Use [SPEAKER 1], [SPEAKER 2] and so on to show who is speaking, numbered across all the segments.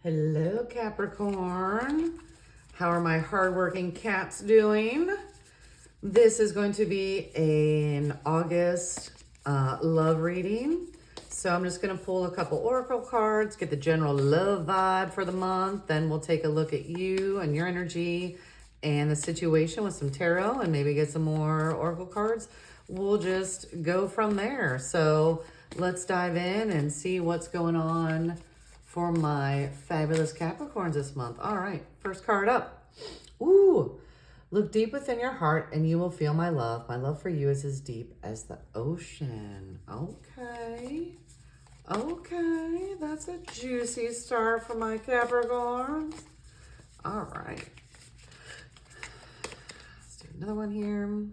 [SPEAKER 1] Hello, Capricorn. How are my hardworking cats doing? This is going to be an August love reading. So I'm just going to pull a couple oracle cards, get the general love vibe for the month. Then we'll take a look at you and your energy and the situation with some tarot and maybe get some more oracle cards. We'll just go from there. So let's dive in and see what's going on for my fabulous Capricorns this month. All right, first card up. Ooh, look deep within your heart and you will feel my love. My love for you is as deep as the ocean. Okay. Okay, that's a juicy start for my Capricorns. All right. Let's do another one here.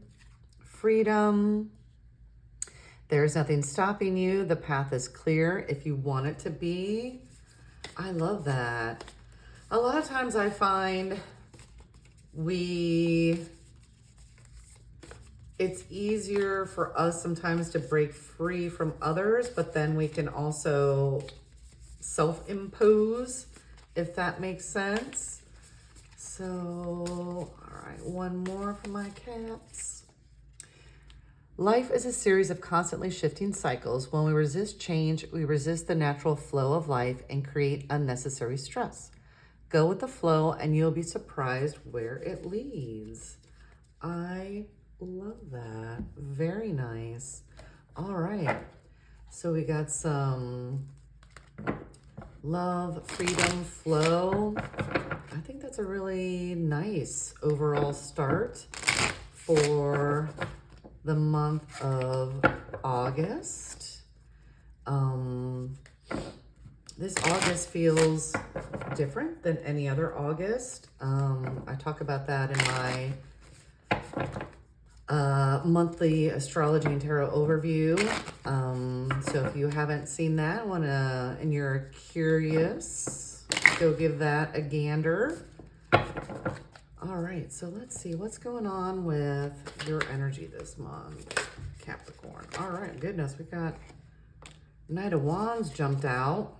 [SPEAKER 1] Freedom. There is nothing stopping you. The path is clear if you want it to be. I love that. A lot of times I find it's easier for us sometimes to break free from others, but then we can also self-impose, if that makes sense. So, all right, one more for my cats. Life is a series of constantly shifting cycles. When we resist change, we resist the natural flow of life and create unnecessary stress. Go with the flow and you'll be surprised where it leads. I love that. Very nice. All right. So we got some love, freedom, flow. I think that's a really nice overall start for the month of August. This August feels different than any other August. I talk about that in my monthly astrology and tarot overview. So if you haven't seen that, and you're curious, go give that a gander. All right, so let's see what's going on with your energy this month, Capricorn. All right, goodness, we got Knight of Wands jumped out.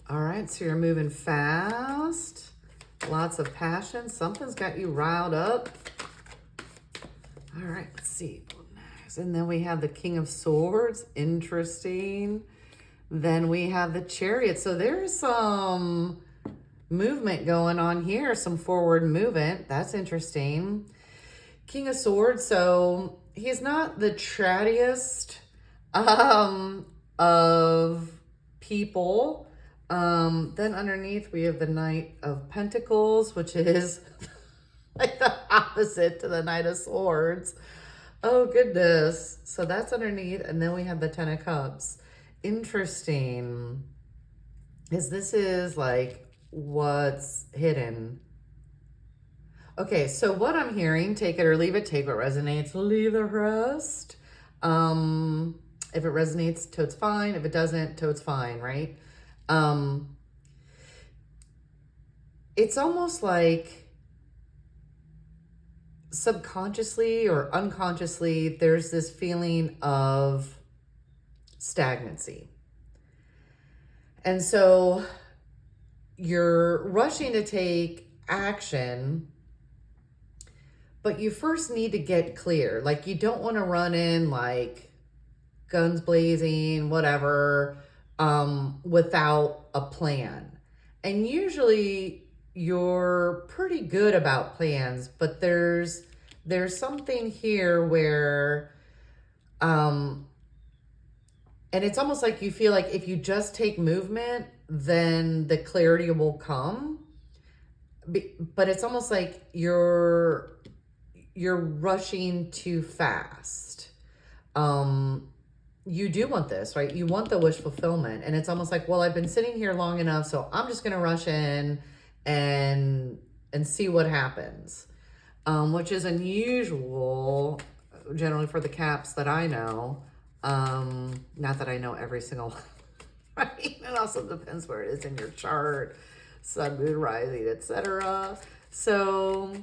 [SPEAKER 1] All right, so you're moving fast, lots of passion. Something's got you riled up. All right, let's see. Nice. And then we have the King of Swords. Interesting. Then we have the Chariot. So there's some movement going on here, some forward movement. That's interesting. King of Swords, so he's not the chattiest of people. Then underneath we have the Knight of Pentacles, which is like the opposite to the Knight of Swords. Oh goodness. So that's underneath, and then we have the Ten of Cups. Interesting. This is like what's hidden. Okay, so what I'm hearing, take it or leave it, take what resonates, leave the rest. If it resonates, totes fine. If it doesn't, totes fine, right? It's almost like subconsciously or unconsciously, there's this feeling of stagnancy. And so you're rushing to take action, but you first need to get clear. Like, you don't want to run in like guns blazing, whatever, without a plan. And usually you're pretty good about plans, but there's something here where, and it's almost like you feel like if you just take movement, then the clarity will come. But it's almost like you're rushing too fast. You do want this, right? You want the wish fulfillment. And it's almost like, well, I've been sitting here long enough, so I'm just going to rush in and see what happens. Which is unusual generally for the Caps that I know. Not that I know every single one. Right? It also depends where it is in your chart, sun, moon, rising, etc. So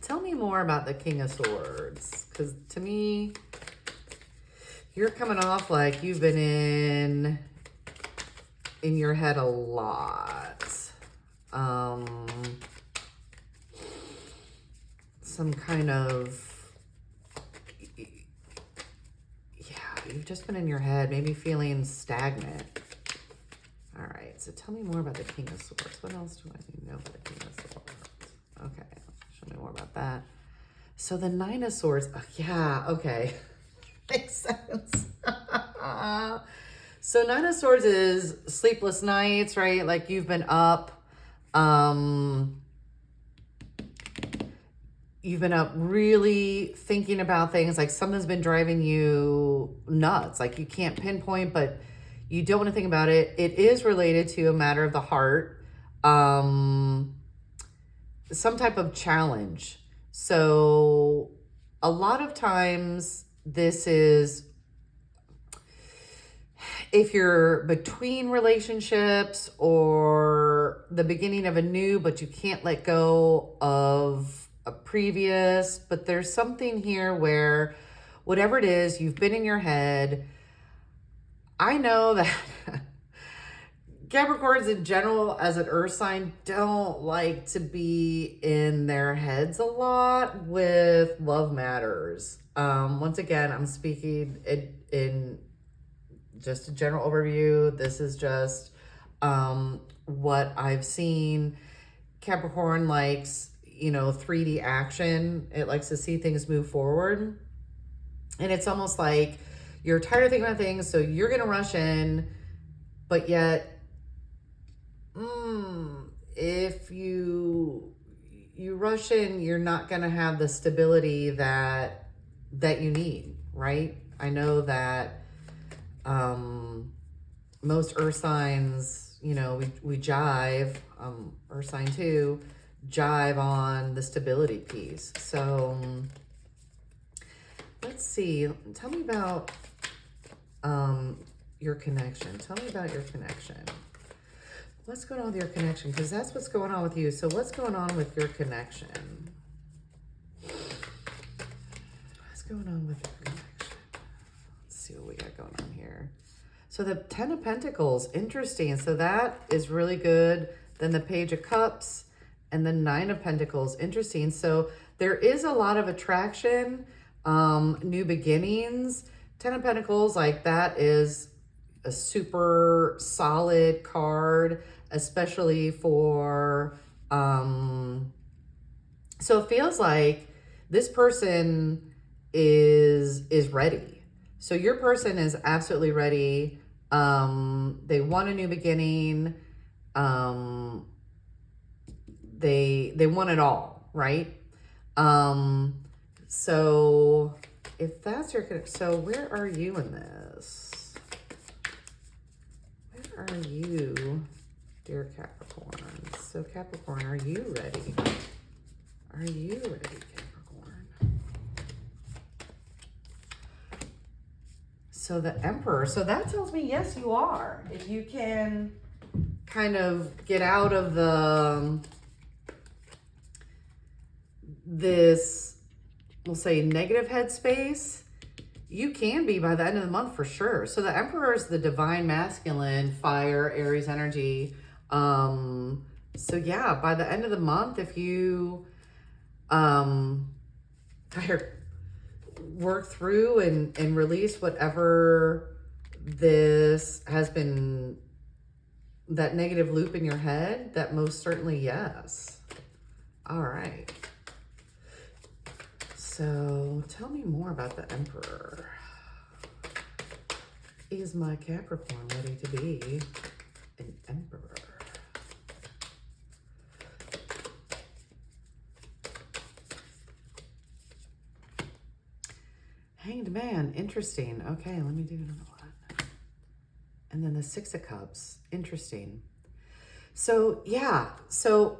[SPEAKER 1] tell me more about the King of Swords, because to me, you're coming off like you've been in in your head a lot. Some kind of, yeah, you've just been in your head, maybe feeling stagnant. All right, so tell me more about the King of Swords. What else do I need to know about the King of Swords? Okay, show me more about that. So the Nine of Swords, oh, yeah, okay. Makes sense. So Nine of Swords is sleepless nights, right? Like you've been up. You've been up really thinking about things, like something's been driving you nuts. Like you can't pinpoint, but you don't want to think about it. It is related to a matter of the heart, some type of challenge. So a lot of times this is if you're between relationships or the beginning of a new, but you can't let go of a previous, but there's something here where whatever it is, you've been in your head. I know that Capricorns in general, as an earth sign, don't like to be in their heads a lot with love matters. Once again, I'm speaking in just a general overview. This is just what I've seen. Capricorn likes, 3D action. It likes to see things move forward. And it's almost like you're tired of thinking about things, so you're going to rush in, but yet, if you rush in, you're not going to have the stability that you need, right? I know that most earth signs, we jive, earth sign 2, jive on the stability piece. So let's see, tell me about your connection. Tell me about your connection. What's going on with your connection? Because that's what's going on with you. So what's going on with your connection? What's going on with your connection? Let's see what we got going on here. So the 10 of Pentacles, interesting. So that is really good. Then the Page of Cups and the 9 of Pentacles, interesting. So there is a lot of attraction, new beginnings. 10 of Pentacles, like that is a super solid card, especially for, so it feels like this person is ready. So your person is absolutely ready. They want a new beginning. They want it all, right? So if that's your, so where are you in this? Where are you, dear Capricorn? So Capricorn, are you ready? Are you ready, Capricorn? So the Emperor, so that tells me, yes, you are. If you can kind of get out of this, we'll say, negative headspace, you can be by the end of the month for sure. So the Emperor is the divine masculine, fire, Aries energy. So yeah, by the end of the month, if you work through and release whatever this has been, that negative loop in your head, that most certainly yes. All right. So tell me more about the Emperor. Is my Capricorn ready to be an Emperor? Hanged Man, interesting. Okay, let me do another one. And then the Six of Cups, interesting. So yeah, so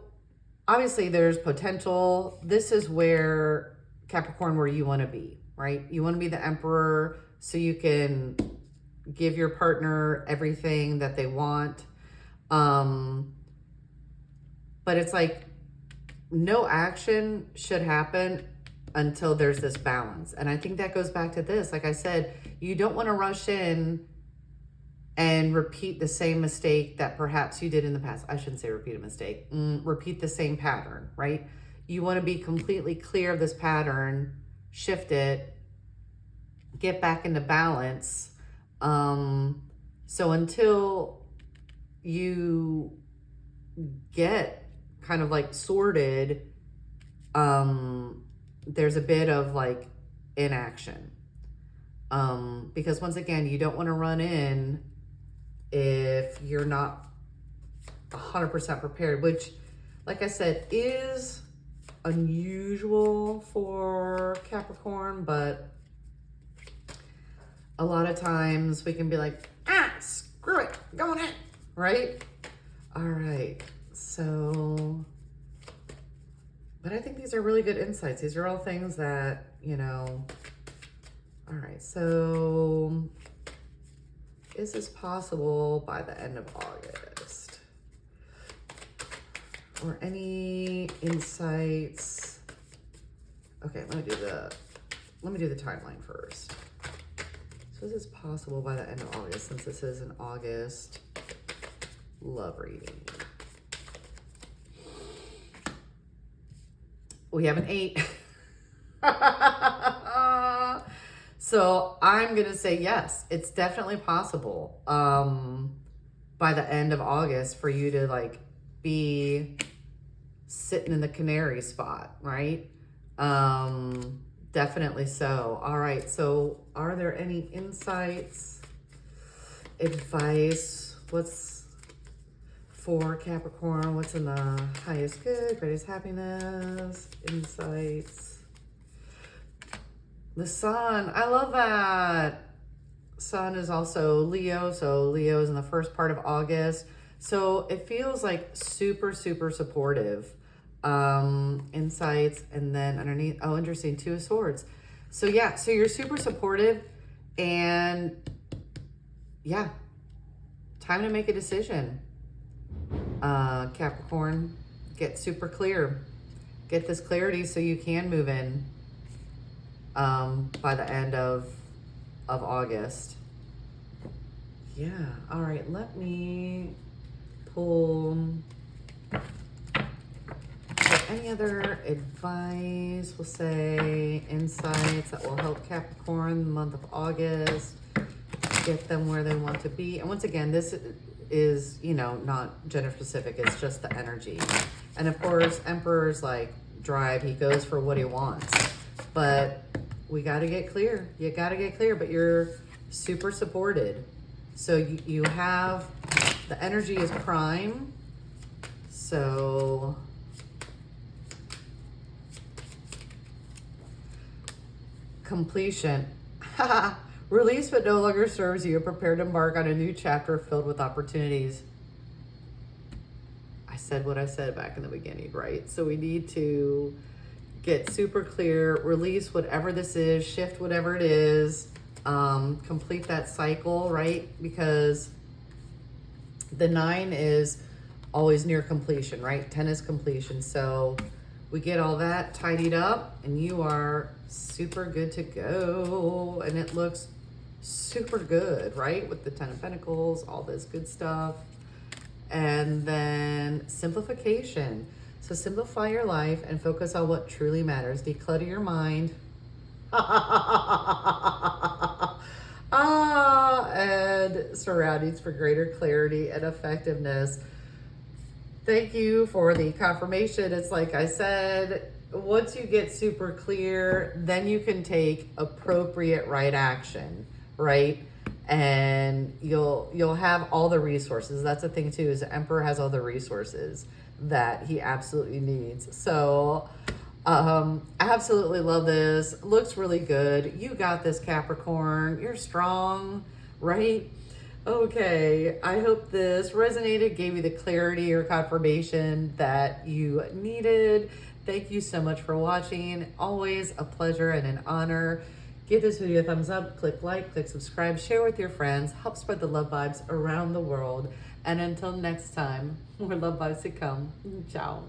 [SPEAKER 1] obviously there's potential. This is where Capricorn, where you want to be, right? You want to be the Emperor so you can give your partner everything that they want. But it's like no action should happen until there's this balance. And I think that goes back to this. Like I said, you don't want to rush in and repeat the same mistake that perhaps you did in the past. I shouldn't say repeat a mistake. Repeat the same pattern, right? You want to be completely clear of this pattern, shift it, get back into balance. So until you get kind of like sorted, there's a bit of like inaction. Because once again, you don't want to run in if you're not 100% prepared, which, like I said, is unusual for Capricorn, but a lot of times we can be like, screw it, going in, right? All right, so, but I think these are really good insights. These are all things that, you know, all right, so is this possible by the end of August? Or any insights? Okay, let me do the timeline first. So is this possible by the end of August, since this is an August love reading? We have an 8. So I'm going to say yes, it's definitely possible by the end of August for you to like be sitting in the canary spot, right? Definitely so. All right, so are there any insights, advice? What's for Capricorn? What's in the highest good, greatest happiness, insights? The sun, I love that. Sun is also Leo, so Leo is in the first part of August. So it feels like super, super supportive. Insights, and then underneath, oh, interesting, 2 of Swords. So yeah, so you're super supportive, and yeah, time to make a decision. Capricorn, get super clear. Get this clarity so you can move in by the end of August. Yeah, all right, let me pull any other advice, we'll say insights that will help Capricorn the month of August, get them where they want to be. And once again, this is, you know, not gender specific, it's just the energy. And of course, Emperor's like drive, he goes for what he wants. But we got to get clear. You got to get clear, but you're super supported. So you have, the energy is prime. So completion. Release what no longer serves you. Prepare to embark on a new chapter filled with opportunities. I said what I said back in the beginning, right? So we need to get super clear, release whatever this is, shift whatever it is, complete that cycle, right? Because the 9 is always near completion, right? 10 is completion. So we get all that tidied up and you are super good to go. And it looks super good, right? With the 10 of Pentacles, all this good stuff. And then simplification. So simplify your life and focus on what truly matters. Declutter your mind. And surroundings for greater clarity and effectiveness. Thank you for the confirmation. It's like I said, once you get super clear, then you can take appropriate right action, right? And you'll have all the resources. That's the thing too, is the Emperor has all the resources that he absolutely needs. So I absolutely love this. Looks really good. You got this, Capricorn. You're strong, right? Okay, I hope this resonated, gave you the clarity or confirmation that you needed. Thank you so much for watching. Always a pleasure and an honor. Give this video a thumbs up, click like, click subscribe, share with your friends, help spread the love vibes around the world. And until next time, more love vibes to come. Ciao.